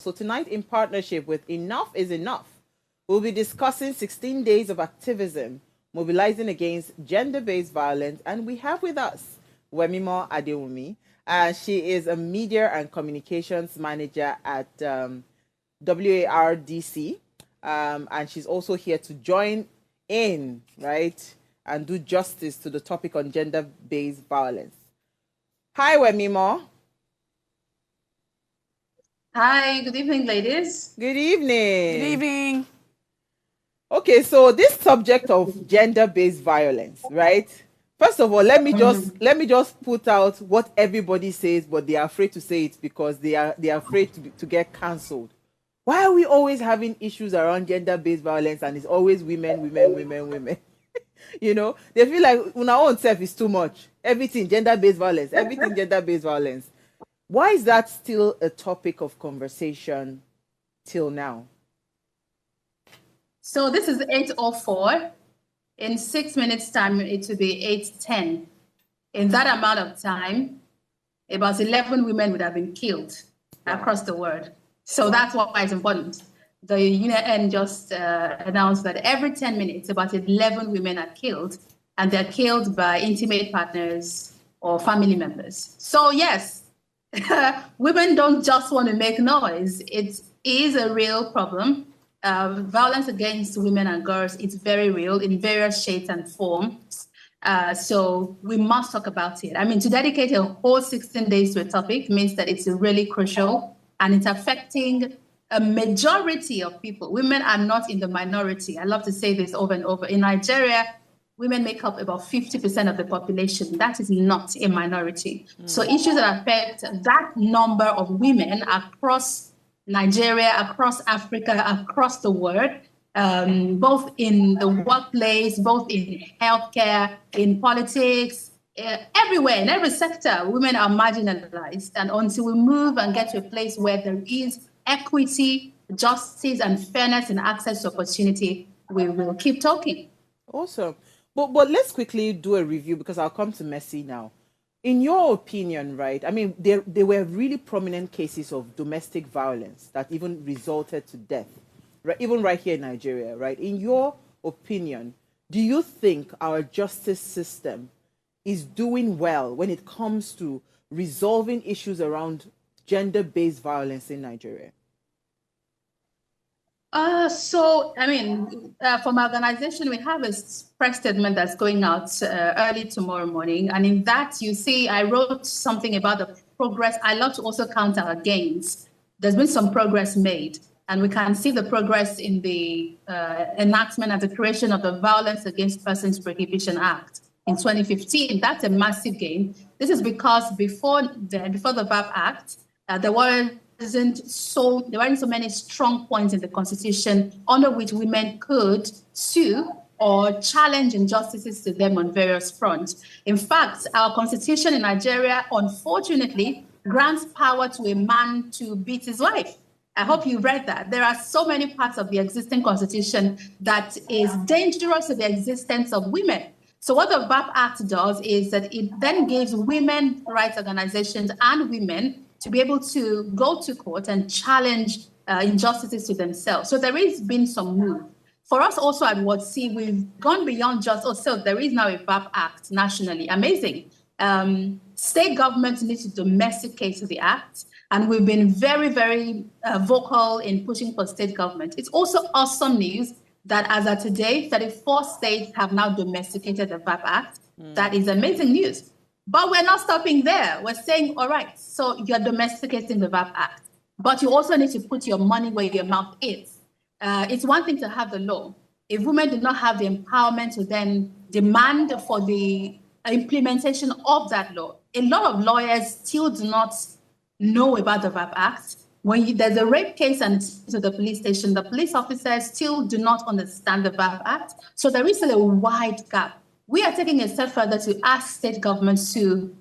So tonight, in partnership with Enough is Enough, we'll be discussing 16 days of activism, mobilizing against gender-based violence, and we have with us Wemimo Adewunmi. She is a media and communications manager at WARDC, and she's also here to join in, right, and do justice to the topic on gender-based violence. Hi, Wemimo. Hi, good evening, ladies. Good evening. Good evening. Okay, so this subject of gender-based violence, right? First of all, let me just put out what everybody says, but they are afraid to say it because they are afraid to get cancelled. Why are we always having issues around gender-based violence and it's always women? You know, they feel like our own self is too much. Everything gender-based violence, everything gender-based violence. Why is that still a topic of conversation till now? So this is 8:04. In 6 minutes' time, it will be 8:10. In that amount of time, about 11 women would have been killed across the world. So that's why it's important. The UN just announced that every 10 minutes, about 11 women are killed, and they're killed by intimate partners or family members. So yes, women don't just want to make noise. It is a real problem. Violence against women and girls is very real in various shapes and forms. So we must talk about it. I mean, to dedicate a whole 16 days to a topic means that it's really crucial and it's affecting a majority of people. Women are not in the minority. I love to say this over and over. In Nigeria, women make up about 50% of the population. That is not a minority. So issues that affect that number of women across Nigeria, across Africa, across the world, both in the workplace, both in healthcare, in politics, everywhere, in every sector, women are marginalized. And until we move and get to a place where there is equity, justice, and fairness in access to opportunity, we will keep talking. Awesome. But let's quickly do a review because I'll come to Messi now. In your opinion, right, I mean, there were really prominent cases of domestic violence that even resulted to death, right? Even right here in Nigeria, right? In your opinion, do you think our justice system is doing well when it comes to resolving issues around gender-based violence in Nigeria? From our organization, we have a press statement that's going out early tomorrow morning. And in that, you see, I wrote something about the progress. I love to also count our gains. There's been some progress made, and we can see the progress in the enactment and the creation of the Violence Against Persons Prohibition Act in 2015. That's a massive gain. This is because before the VAP Act, there weren't so many strong points in the Constitution under which women could sue or challenge injustices to them on various fronts. In fact, our Constitution in Nigeria, unfortunately, grants power to a man to beat his wife. I hope you read that. There are so many parts of the existing Constitution that is dangerous to the existence of women. So what the VAP Act does is that it then gives women rights organizations and women to be able to go to court and challenge injustices to themselves. So there has been some move. For us also at WARDC, we've gone beyond just, so there is now a VAP Act nationally. Amazing. State governments need to domesticate the act. And we've been very, very vocal in pushing for state government. It's also awesome news that as of today, 34 states have now domesticated the VAP Act. That is amazing news. But we're not stopping there. We're saying, all right, so you're domesticating the VAP Act, but you also need to put your money where your mouth is. It's one thing to have the law. If women do not have the empowerment to then demand for the implementation of that law, a lot of lawyers still do not know about the VAP Act. When there's a rape case and it's to the police station, the police officers still do not understand the VAP Act. So there is still a wide gap. We are taking a step further to ask state governments to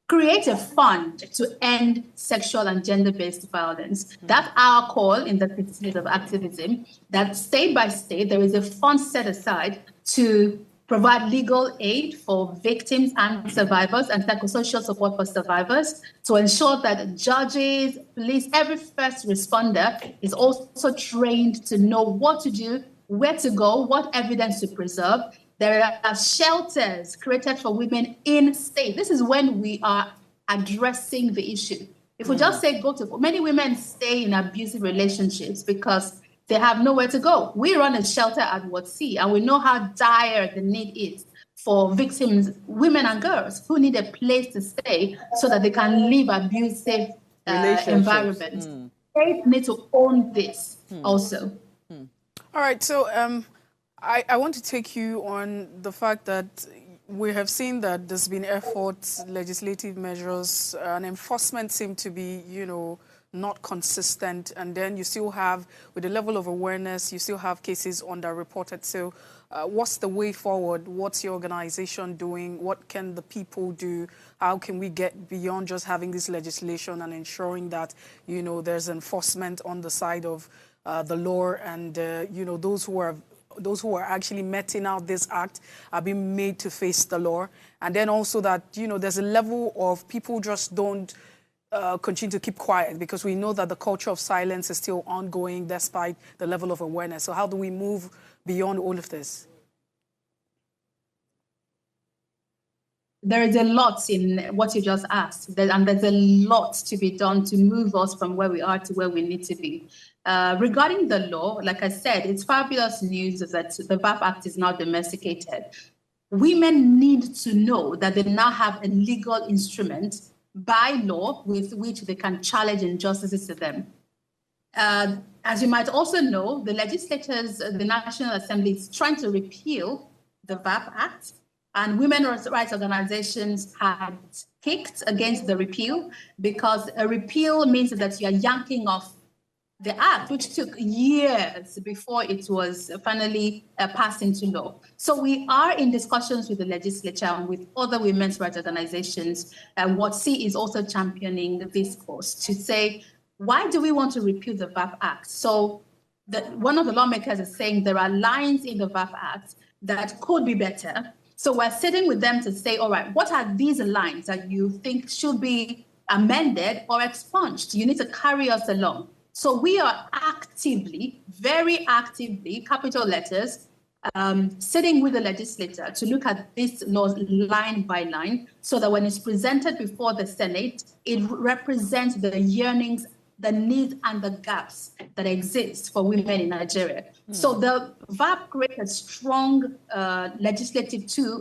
create a fund to end sexual and gender-based violence. That's our call in the 16 days of activism, that state by state, there is a fund set aside to provide legal aid for victims and survivors, and psychosocial support for survivors, to ensure that judges, police, every first responder is also trained to know what to do, where to go, what evidence to preserve. There are shelters created for women in state. This is when we are addressing the issue. If we just say go to, many women stay in abusive relationships because they have nowhere to go. We run a shelter at Watsi, and we know how dire the need is for victims, women and girls who need a place to stay so that they can live abusive environments. States need to own this also. All right, so I want to take you on the fact that we have seen that there's been efforts, legislative measures, and enforcement seem to be, not consistent. And then you still have, with the level of awareness, you still have cases underreported. So what's the way forward? What's your organization doing? What can the people do? How can we get beyond just having this legislation and ensuring that, there's enforcement on the side of the law and, those who are actually meting out this act are being made to face the law. And then also that, there's a level of people just don't continue to keep quiet, because we know that the culture of silence is still ongoing despite the level of awareness. So how do we move beyond all of this? There is a lot in what you just asked, and there's a lot to be done to move us from where we are to where we need to be. Regarding the law, like I said, it's fabulous news that the VAP Act is now domesticated. Women need to know that they now have a legal instrument by law with which they can challenge injustices to them. As you might also know, the legislators, the National Assembly is trying to repeal the VAP Act, and women's rights organizations had kicked against the repeal because a repeal means that you are yanking off the act, which took years before it was finally passed into law. So we are in discussions with the legislature and with other women's rights organizations. WotC is also championing this course to say, why do we want to repeal the VAP Act? So one of the lawmakers is saying there are lines in the VAP Act that could be better. So we're sitting with them to say, all right, what are these lines that you think should be amended or expunged? You need to carry us along. So we are actively, very actively, capital letters, sitting with the legislature to look at this law line by line so that when it's presented before the Senate, it represents the yearnings, the needs and the gaps that exist for women in Nigeria. So the VAP creates a strong legislative tool,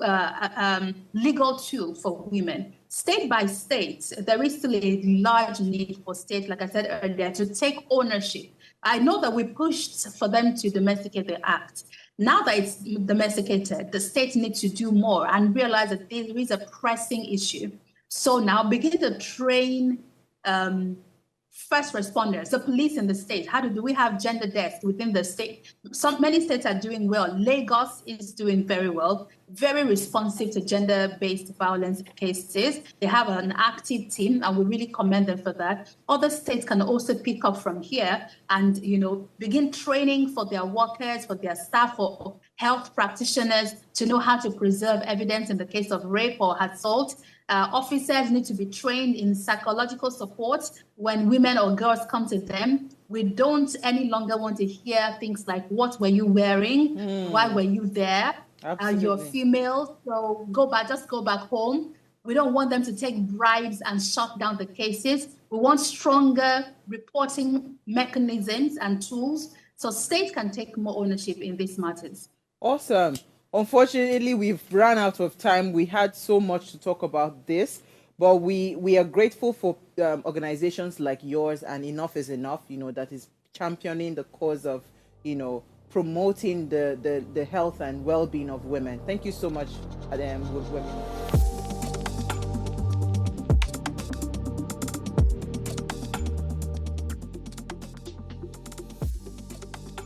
legal tool for women. State by state, there is still a large need for states, like I said earlier, to take ownership. I know that we pushed for them to domesticate the act. Now that it's domesticated, the states need to do more and realize that there is a pressing issue. So now begin to train first responders, the police in the state. How do we have gender desks within the state? Many states are doing well. Lagos is doing very well, very responsive to gender-based violence cases. They have an active team, and we really commend them for that. Other states can also pick up from here and, begin training for their workers, for their staff, for health practitioners to know how to preserve evidence in the case of rape or assault. Officers need to be trained in psychological support when women or girls come to them. We don't any longer want to hear things like, what were you wearing? Why were you there? You're female, so just go back home. We don't want them to take bribes and shut down the cases. We want stronger reporting mechanisms and tools so states can take more ownership in these matters. Awesome. Unfortunately, we've run out of time. We had so much to talk about this, but we are grateful for organizations like yours, and Enough is Enough, that is championing the cause of, promoting the health and well-being of women. Thank you so much, Wemimo.